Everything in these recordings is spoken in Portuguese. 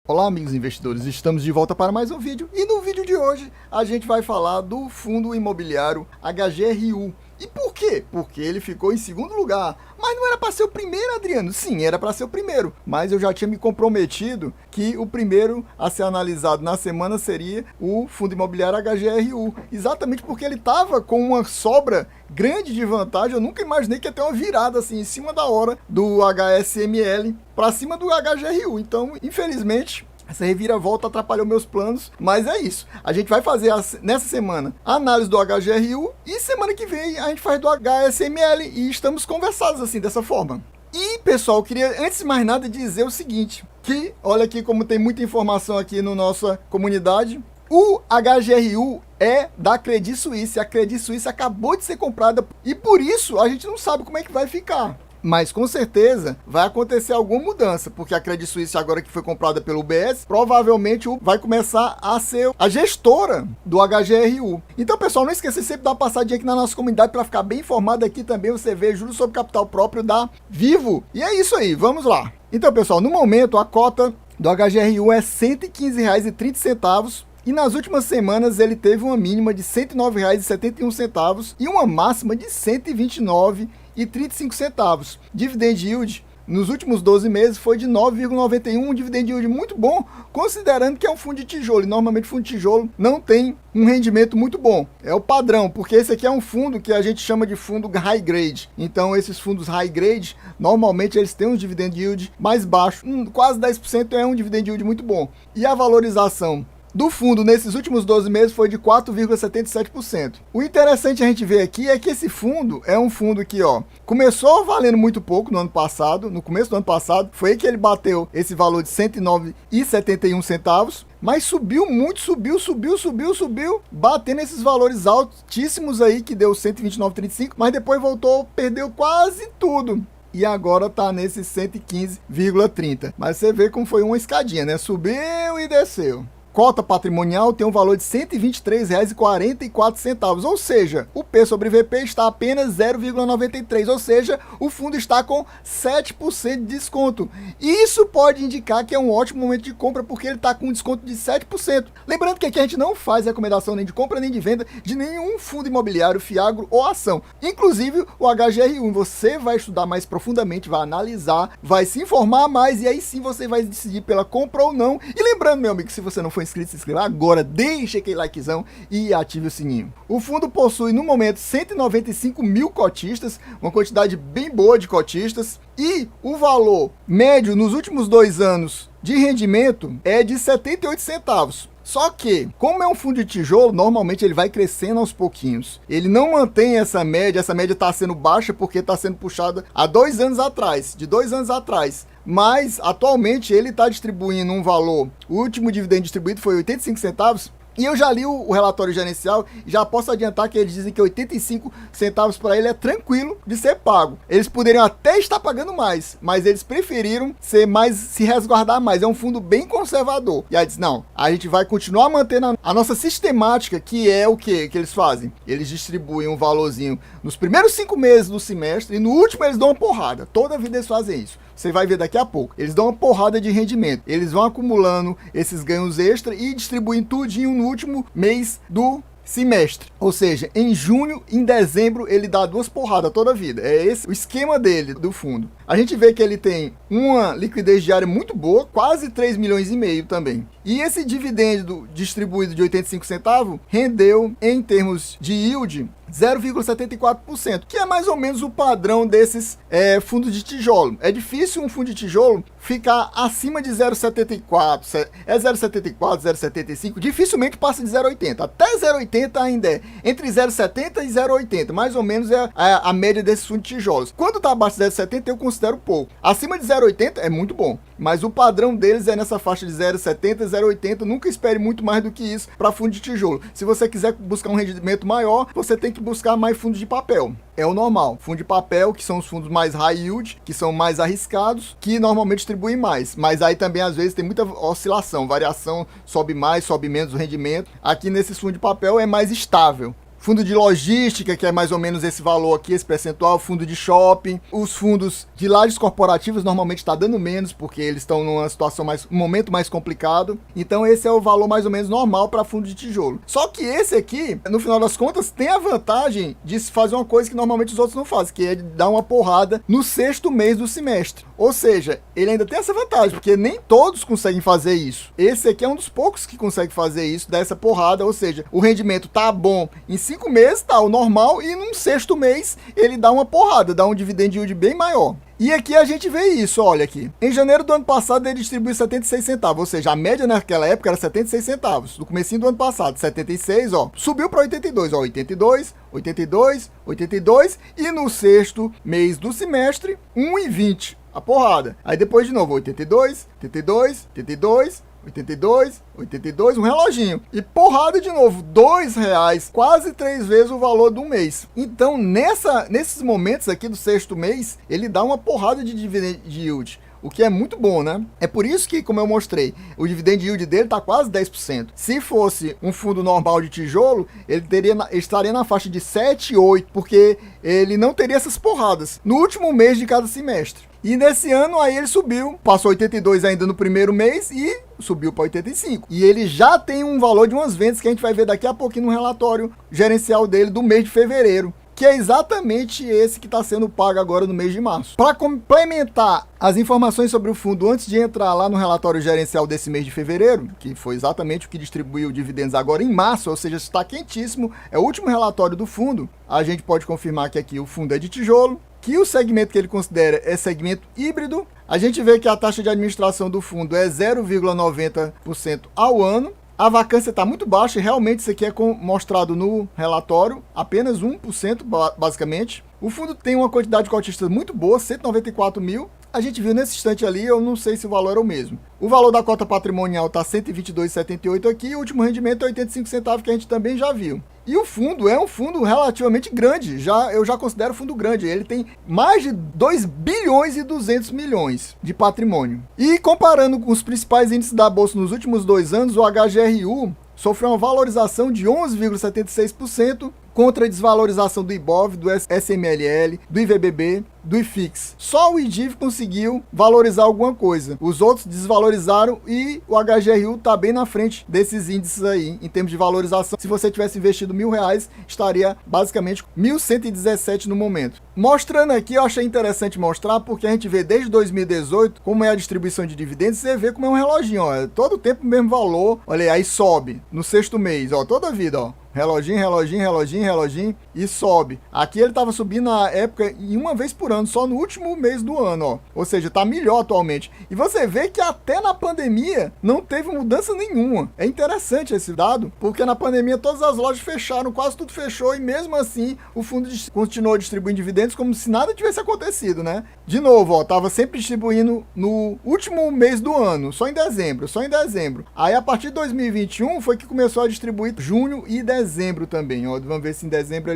Olá amigos investidores, estamos de volta para mais um vídeo e no vídeo de hoje a gente vai falar do fundo imobiliário HGRU. E por quê? Porque ele ficou em segundo lugar, mas não era para ser o primeiro, Adriano. Sim, era para ser o primeiro, mas eu já tinha me comprometido que o primeiro a ser analisado na semana seria o fundo imobiliário HGRU, exatamente porque ele estava com uma sobra grande de vantagem. Eu nunca imaginei que ia ter uma virada assim em cima da hora do HSML para cima do HGRU. Então, infelizmente, essa reviravolta atrapalhou meus planos, mas é isso. A gente vai fazer nessa semana a análise do HGRU e semana que vem a gente faz do HSML e estamos conversados assim, dessa forma. E pessoal, eu queria antes de mais nada dizer o seguinte, que olha aqui como tem muita informação aqui na nossa comunidade. O HGRU é da Credit Suisse. A Credit Suisse acabou de ser comprada e por isso a gente não sabe como é que vai ficar. Mas com certeza vai acontecer alguma mudança, porque a Credit Suisse agora que foi comprada pelo UBS, provavelmente vai começar a ser a gestora do HGRU. Então pessoal, não esqueça de sempre dar uma passadinha aqui na nossa comunidade para ficar bem informado. Aqui também você vê juros sobre capital próprio da Vivo. E é isso aí, vamos lá. Então pessoal, no momento a cota do HGRU é R$ 115,30. E nas últimas semanas ele teve uma mínima de R$ 109,71 e uma máxima de R$ 129,35. Dividend yield nos últimos 12 meses foi de 9,91, um dividend yield muito bom, considerando que é um fundo de tijolo. E normalmente fundo de tijolo não tem um rendimento muito bom. É o padrão, porque esse aqui é um fundo que a gente chama de fundo high grade. Então esses fundos high grade, normalmente eles têm um dividend yield mais baixo, quase 10% é um dividend yield muito bom. E a valorização do fundo nesses últimos 12 meses foi de 4,77%. O interessante a gente ver aqui é que esse fundo é um fundo que, começou valendo muito pouco no ano passado. No começo do ano passado foi que ele bateu esse valor de R$ 109,71, mas subiu muito, subiu, batendo esses valores altíssimos aí, que deu 129,35, mas depois voltou, perdeu quase tudo. E agora tá nesse 115,30. Mas você vê como foi uma escadinha, né? Subiu e desceu. Cota patrimonial tem um valor de R$ 123,44, ou seja, o P sobre VP está apenas 0,93, ou seja, o fundo está com 7% de desconto. Isso pode indicar que é um ótimo momento de compra, porque ele está com um desconto de 7%. Lembrando que aqui a gente não faz recomendação nem de compra nem de venda de nenhum fundo imobiliário, fiagro ou ação. Inclusive o HGRU, você vai estudar mais profundamente, vai analisar, vai se informar mais e aí sim você vai decidir pela compra ou não. E lembrando, meu amigo, se você não for inscrito, se inscreva agora, deixe aquele likezão e ative o sininho. O fundo possui no momento 195 mil cotistas, uma quantidade bem boa de cotistas, e o valor médio nos últimos 2 anos de rendimento é de 78 centavos. Só que, como é um fundo de tijolo, normalmente ele vai crescendo aos pouquinhos. Ele não mantém essa média está sendo baixa porque está sendo puxada há 2 anos atrás, de 2 anos atrás. Mas, atualmente, ele está distribuindo um valor, o último dividendo distribuído foi 85 centavos, e eu já li o relatório gerencial e já posso adiantar que eles dizem que 85 centavos para ele é tranquilo de ser pago. Eles poderiam até estar pagando mais, mas eles preferiram se resguardar mais. É um fundo bem conservador. E aí diz, não, a gente vai continuar mantendo a nossa sistemática, que é o que eles fazem? Eles distribuem um valorzinho nos primeiros 5 meses do semestre e no último eles dão uma porrada. Toda vida eles fazem isso. Você vai ver daqui a pouco. Eles dão uma porrada de rendimento. Eles vão acumulando esses ganhos extra e distribuindo tudinho no último mês do semestre. Ou seja, em junho, em dezembro, ele dá 2 porradas toda a vida. É esse o esquema dele, do fundo. A gente vê que ele tem uma liquidez diária muito boa, quase 3,5 milhões também. E esse dividendo distribuído de 85 centavos rendeu, em termos de yield, 0,74%, que é mais ou menos o padrão desses fundos de tijolo. É difícil um fundo de tijolo ficar acima de 0,74, 0,75, dificilmente passa de 0,80. Até 0,80 ainda é entre 0,70 e 0,80, mais ou menos é a média desses fundos de tijolos. Quando está abaixo de 0,70 eu considero pouco. Acima de 0,80 é muito bom, mas o padrão deles é nessa faixa de 0,70 e 0,80. Nunca espere muito mais do que isso para fundo de tijolo. Se você quiser buscar um rendimento maior, você tem que buscar mais fundos de papel. É o normal. Fundo de papel, que são os fundos mais high yield, que são mais arriscados, que normalmente distribuem mais. Mas aí também, às vezes, tem muita oscilação, variação, sobe mais, sobe menos o rendimento. Aqui nesses fundos de papel é mais estável. fundo de logística, que é mais ou menos esse valor aqui, esse percentual, fundo de shopping, os fundos de lajes corporativas normalmente está dando menos, porque eles estão numa situação um momento mais complicado, então esse é o valor mais ou menos normal para fundo de tijolo. Só que esse aqui, no final das contas, tem a vantagem de fazer uma coisa que normalmente os outros não fazem, que é dar uma porrada no sexto mês do semestre. Ou seja, ele ainda tem essa vantagem, porque nem todos conseguem fazer isso. Esse aqui é um dos poucos que consegue fazer isso, dar essa porrada, ou seja, o rendimento tá bom em 5 meses, tá o normal, e num sexto mês ele dá uma porrada, dá um dividend yield bem maior. E aqui a gente vê isso, olha aqui. Em janeiro do ano passado ele distribuiu 76 centavos, ou seja, a média naquela época era 76 centavos. No comecinho do ano passado, 76, ó, subiu para 82, ó, 82, 82, 82 e no sexto mês do semestre, 1,20. A porrada. Aí depois de novo, 82, 82, 82, 82, 82, um reloginho. E porrada de novo, R$2, quase 3 vezes o valor do mês. Então, nesses momentos aqui do sexto mês, ele dá uma porrada de dividend yield. O que é muito bom, né? É por isso que, como eu mostrei, o dividend yield dele está quase 10%. Se fosse um fundo normal de tijolo, ele estaria na faixa de 7, 8, porque ele não teria essas porradas no último mês de cada semestre. E nesse ano aí ele subiu, passou 82 ainda no primeiro mês e subiu para 85. E ele já tem um valor de umas vendas que a gente vai ver daqui a pouquinho no relatório gerencial dele do mês de fevereiro, que é exatamente esse que está sendo pago agora no mês de março. Para complementar as informações sobre o fundo antes de entrar lá no relatório gerencial desse mês de fevereiro, que foi exatamente o que distribuiu dividendos agora em março, ou seja, está quentíssimo, é o último relatório do fundo, a gente pode confirmar que aqui o fundo é de tijolo, que o segmento que ele considera é segmento híbrido. A gente vê que a taxa de administração do fundo é 0,90% ao ano. A vacância está muito baixa e realmente isso aqui é mostrado no relatório, apenas 1% basicamente. O fundo tem uma quantidade de cotistas muito boa, 194 mil. A gente viu nesse instante ali, eu não sei se o valor era o mesmo. O valor da cota patrimonial está 122,78 aqui e o último rendimento é 85 centavos, que a gente também já viu. E o fundo é um fundo relativamente grande, eu já considero fundo grande, ele tem mais de 2 bilhões e 200 milhões de patrimônio. E comparando com os principais índices da Bolsa nos últimos 2 anos, o HGRU sofreu uma valorização de 11,76%, contra a desvalorização do IBOV, do SMLL, do IVBB, do IFIX. Só o IDIV conseguiu valorizar alguma coisa. Os outros desvalorizaram e o HGRU está bem na frente desses índices aí, em termos de valorização. Se você tivesse investido R$1.000, estaria basicamente 1.117 no momento. Mostrando aqui, eu achei interessante mostrar, porque a gente vê desde 2018 como é a distribuição de dividendos, você vê como é um reloginho, ó, todo o tempo o mesmo valor, olha aí, sobe no sexto mês, ó, toda a vida, ó. Reloginho, reloginho, reloginho, reloginho e sobe. Aqui ele estava subindo na época em uma vez por ano, só no último mês do ano, ó. Ou seja, está melhor atualmente. E você vê que até na pandemia não teve mudança nenhuma. É interessante esse dado, porque na pandemia todas as lojas fecharam, quase tudo fechou e mesmo assim o fundo continuou distribuindo dividendos como se nada tivesse acontecido, né? De novo, ó, tava sempre distribuindo no último mês do ano, só em dezembro, só em dezembro. Aí a partir de 2021 foi que começou a distribuir junho e dezembro também, ó. Vamos ver se em dezembro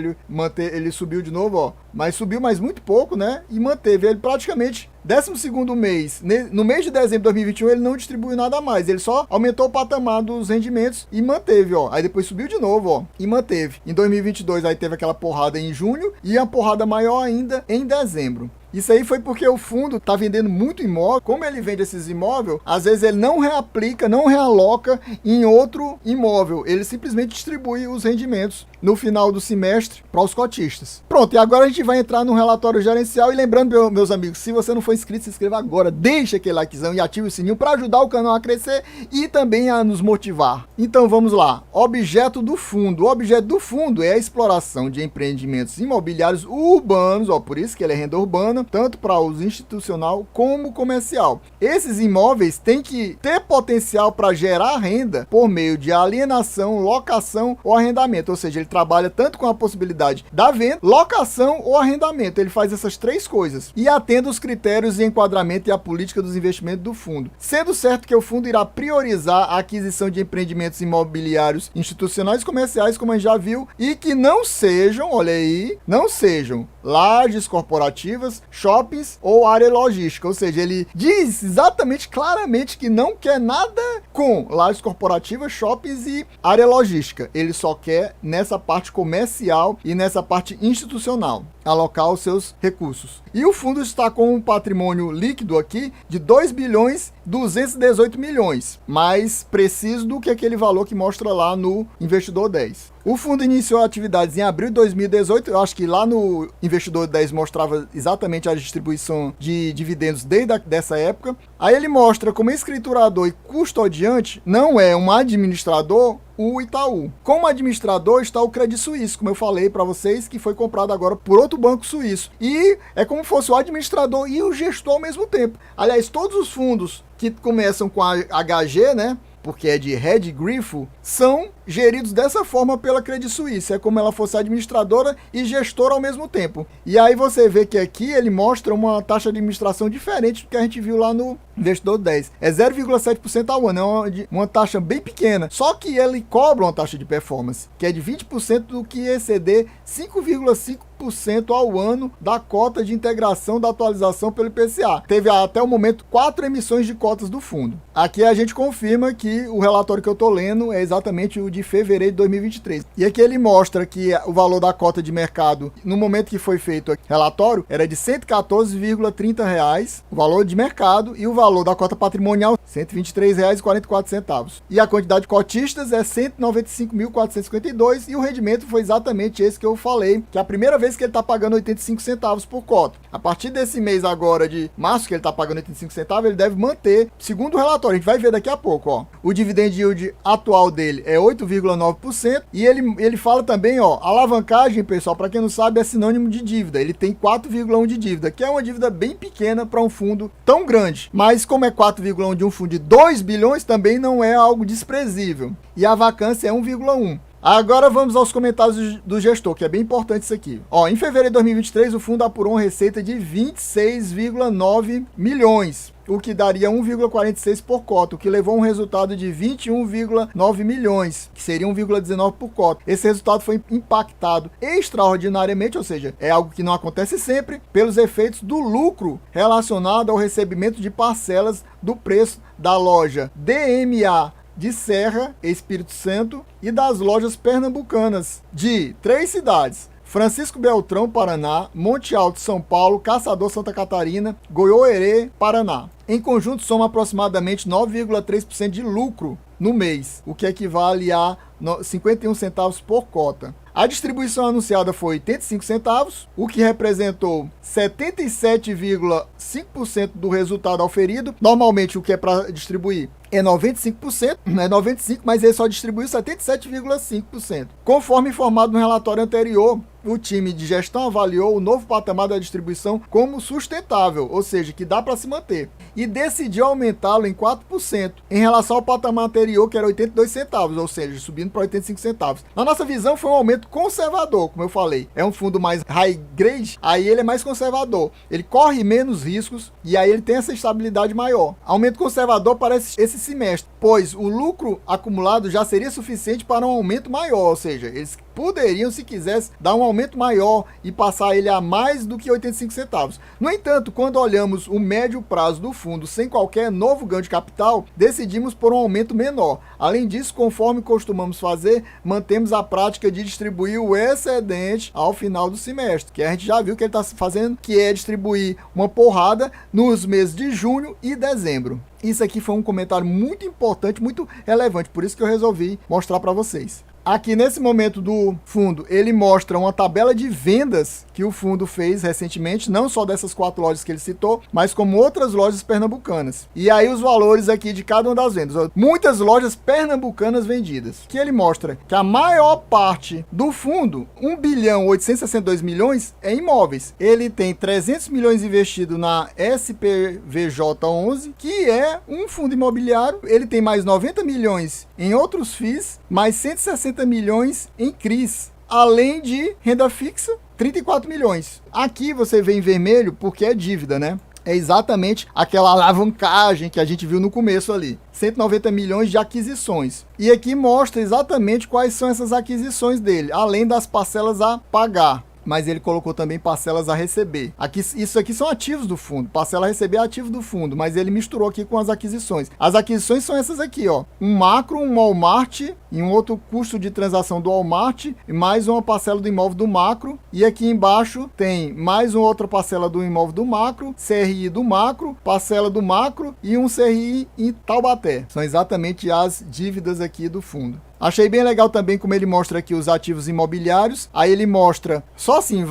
ele subiu de novo, ó. Mas subiu mais muito pouco, né? E manteve ele praticamente 12º mês. No mês de dezembro de 2021 ele não distribuiu nada mais, ele só aumentou o patamar dos rendimentos e manteve, ó. Aí depois subiu de novo, ó, e manteve. Em 2022 aí teve aquela porrada em junho e a porrada maior ainda em dezembro. Isso aí foi porque o fundo está vendendo muito imóvel. Como ele vende esses imóveis, às vezes ele não reaplica, não realoca em outro imóvel. Ele simplesmente distribui os rendimentos no final do semestre para os cotistas. Pronto, e agora a gente vai entrar no relatório gerencial. E lembrando, meus amigos, se você não for inscrito, se inscreva agora. Deixa aquele likezão e ative o sininho para ajudar o canal a crescer e também a nos motivar. Então vamos lá. Objeto do fundo. O objeto do fundo é a exploração de empreendimentos imobiliários urbanos, ó, por isso que ele é renda urbana, tanto para uso institucional como comercial. Esses imóveis têm que ter potencial para gerar renda por meio de alienação, locação ou arrendamento, ou seja, ele trabalha tanto com a possibilidade da venda, locação ou arrendamento. Ele faz essas três coisas e atende os critérios de enquadramento e a política dos investimentos do fundo, sendo certo que o fundo irá priorizar a aquisição de empreendimentos imobiliários institucionais e comerciais, como a gente já viu, e que não sejam, olha aí, não sejam lajes corporativas, shoppings ou área logística, ou seja, ele diz exatamente, claramente que não quer nada com lajes corporativas, shoppings e área logística, ele só quer nessa nessa parte comercial e nessa parte institucional, alocar os seus recursos. E o fundo está com um patrimônio líquido aqui de 2 bilhões 218 milhões, mais preciso do que aquele valor que mostra lá no Investidor 10. O fundo iniciou atividades em abril de 2018, eu acho que lá no Investidor 10 mostrava exatamente a distribuição de dividendos desde dessa época. Aí ele mostra como escriturador e custodiante não é um administrador, o Itaú. Como administrador está o Credit Suisse, como eu falei para vocês, que foi comprado agora por outro banco suíço. E é como se fosse o administrador e o gestor ao mesmo tempo. Aliás, todos os fundos que começam com a HG, né? Porque é de Red Grifo, são geridos dessa forma pela Credit Suisse. É como ela fosse administradora e gestora ao mesmo tempo. E aí você vê que aqui ele mostra uma taxa de administração diferente do que a gente viu lá no Investidor 10. É 0,7% ao ano, é uma taxa bem pequena. Só que ele cobra uma taxa de performance, que é de 20% do que exceder 5,5% ao ano da cota de integração da atualização pelo IPCA. Teve até o momento 4 emissões de cotas do fundo. Aqui a gente confirma que o relatório que eu estou lendo é exatamente o de fevereiro de 2023. E aqui ele mostra que o valor da cota de mercado, no momento que foi feito o relatório, era de R$ 114,30, o valor de mercado, e o valor da cota patrimonial, R$ 123,44. E a quantidade de cotistas é 195.452, e o rendimento foi exatamente esse que eu falei, que é a primeira vez que ele está pagando 85 centavos por cota. A partir desse mês agora de março, que ele está pagando 85 centavos, ele deve manter, segundo o relatório, a gente vai ver daqui a pouco, ó. O dividend yield atual dele é 8,9%, e ele fala também, ó, alavancagem, pessoal, para quem não sabe, é sinônimo de dívida. Ele tem 4,1 de dívida, que é uma dívida bem pequena para um fundo tão grande. Mas como é 4,1 de um fundo de 2 bilhões, também não é algo desprezível. E a vacância é 1,1. Agora vamos aos comentários do gestor, que é bem importante isso aqui. Ó, em fevereiro de 2023, o fundo apurou uma receita de 26,9 milhões, o que daria 1,46 por cota, o que levou a um resultado de 21,9 milhões, que seria 1,19 por cota. Esse resultado foi impactado extraordinariamente, ou seja, é algo que não acontece sempre, pelos efeitos do lucro relacionado ao recebimento de parcelas do preço da loja DMA de Serra, Espírito Santo, e das lojas pernambucanas de 3 cidades: Francisco Beltrão, Paraná; Monte Alto, São Paulo; Caçador, Santa Catarina; Goiôerê, Paraná. Em conjunto, soma aproximadamente 9,3% de lucro no mês, o que equivale a 51 centavos por cota. A distribuição anunciada foi 85 centavos, o que representou 77,5% do resultado auferido. Normalmente o que é para distribuir é 95%, não é 95%, mas ele só distribuiu 77,5%. Conforme informado no relatório anterior, o time de gestão avaliou o novo patamar da distribuição como sustentável, ou seja, que dá para se manter, e decidiu aumentá-lo em 4% em relação ao patamar anterior, que era 82 centavos, ou seja, subindo para 85 centavos. Na nossa visão, foi um aumento conservador, como eu falei. É um fundo mais high grade, aí ele é mais conservador. Ele corre menos riscos e aí ele tem essa estabilidade maior. Aumento conservador para esse semestre, pois o lucro acumulado já seria suficiente para um aumento maior, ou seja, eles poderiam, se quisesse, dar um aumento maior e passar ele a mais do que 85 centavos. No entanto, quando olhamos o médio prazo do fundo sem qualquer novo ganho de capital, decidimos por um aumento menor. Além disso, conforme costumamos fazer, mantemos a prática de distribuir o excedente ao final do semestre, que a gente já viu que ele está fazendo, que é distribuir uma porrada nos meses de junho e dezembro. Isso aqui foi um comentário muito importante, muito relevante, por isso que eu resolvi mostrar para vocês. Aqui nesse momento do fundo, ele mostra uma tabela de vendas que o fundo fez recentemente, não só dessas 4 lojas que ele citou, mas como outras lojas pernambucanas. E aí os valores aqui de cada uma das vendas. Muitas lojas pernambucanas vendidas. Que ele mostra que a maior parte do fundo, 1 bilhão 862 milhões, é imóveis. Ele tem 300 milhões investido na SPVJ11, que é um fundo imobiliário. Ele tem mais 90 milhões em outros FIIs, mais 160 milhões em CRIs, além de renda fixa, 34 milhões. Aqui você vê em vermelho porque é dívida, né? É exatamente aquela alavancagem que a gente viu no começo ali. 190 milhões de aquisições. E aqui mostra exatamente quais são essas aquisições dele, além das parcelas a pagar. mas ele colocou também parcelas a receber. Aqui, isso aqui são ativos do fundo. Parcela a receber é ativo do fundo, mas ele misturou aqui com as aquisições. As aquisições são essas aqui, ó. Um macro, um Walmart e um outro custo de transação do Walmart e mais uma parcela do imóvel do macro. E aqui embaixo tem mais uma outra parcela do imóvel do macro, CRI do macro, parcela do macro e um CRI em Taubaté. São exatamente as dívidas aqui do fundo. Achei bem legal também como ele mostra aqui os ativos imobiliários. Aí ele mostra, só assim,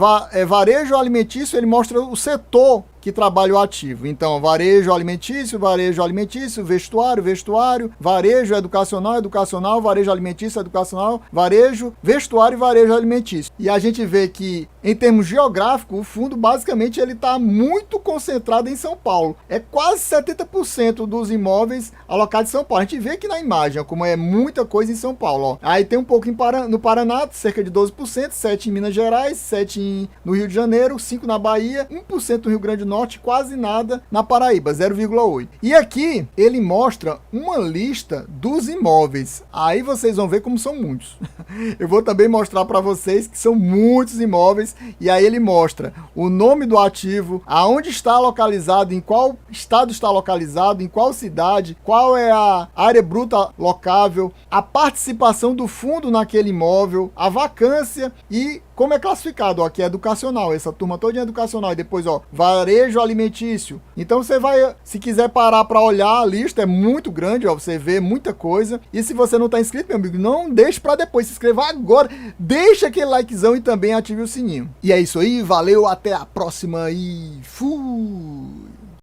varejo alimentício, ele mostra o setor que trabalha o ativo. Então, varejo alimentício, vestuário, varejo educacional, varejo alimentício, educacional, varejo, vestuário e varejo alimentício. E a gente vê que, em termos geográficos, o fundo basicamente ele está muito concentrado em São Paulo. É quase 70% dos imóveis alocados em São Paulo. A gente vê aqui na imagem, ó, como é muita coisa em São Paulo. Ó. Aí tem um pouco no Paraná, cerca de 12%, 7% em Minas Gerais, 7% no Rio de Janeiro, 5% na Bahia, 1% no Rio Grande do Norte, quase nada na Paraíba, 0,8%. E aqui ele mostra uma lista dos imóveis. Aí vocês vão ver como são muitos. Eu vou também mostrar para vocês que são muitos imóveis. E aí ele mostra o nome do ativo, aonde está localizado, em qual estado está localizado, em qual cidade, qual é a área bruta locável, a participação do fundo naquele imóvel, a vacância e como é classificado, ó, aqui é educacional, essa turma toda é educacional, e depois, ó, varejo alimentício. Então você vai, se quiser parar para olhar a lista, é muito grande, ó, você vê muita coisa. E se você não tá inscrito, meu amigo, não deixe para depois, se inscreva agora, deixa aquele likezão e também ative o sininho. E é isso aí, valeu, até a próxima e fui!